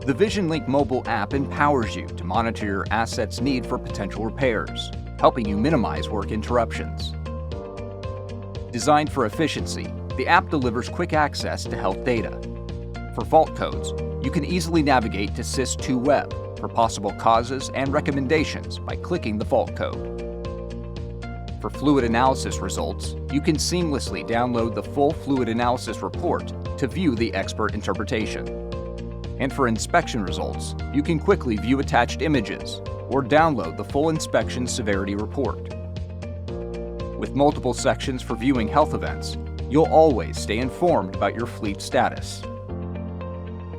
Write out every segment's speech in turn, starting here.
The VisionLink mobile app empowers you to monitor your asset's need for potential repairs, helping you minimize work interruptions. Designed for efficiency, the app delivers quick access to health data. For fault codes, you can easily navigate to SYS2 Web for possible causes and recommendations by clicking the fault code. For fluid analysis results, you can seamlessly download the full fluid analysis report to view the expert interpretation. And for inspection results, you can quickly view attached images or download the full inspection severity report. With multiple sections for viewing health events, you'll always stay informed about your fleet status.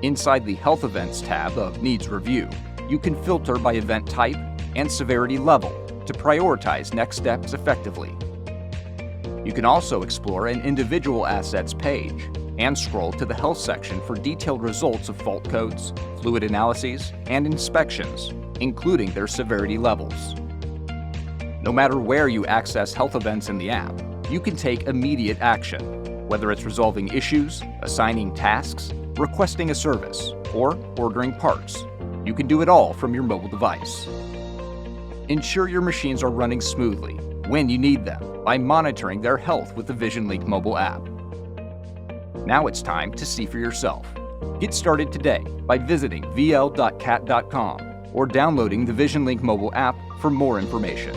Inside the Health Events tab of Needs Review, you can filter by event type and severity level to prioritize next steps effectively. You can also explore an individual assets page and scroll to the Health section for detailed results of fault codes, fluid analyses, and inspections, including their severity levels. No matter where you access health events in the app, you can take immediate action, whether it's resolving issues, assigning tasks, requesting a service, or ordering parts. You can do it all from your mobile device. Ensure your machines are running smoothly when you need them by monitoring their health with the VisionLink mobile app. Now it's time to see for yourself. Get started today by visiting vl.cat.com or downloading the VisionLink mobile app for more information.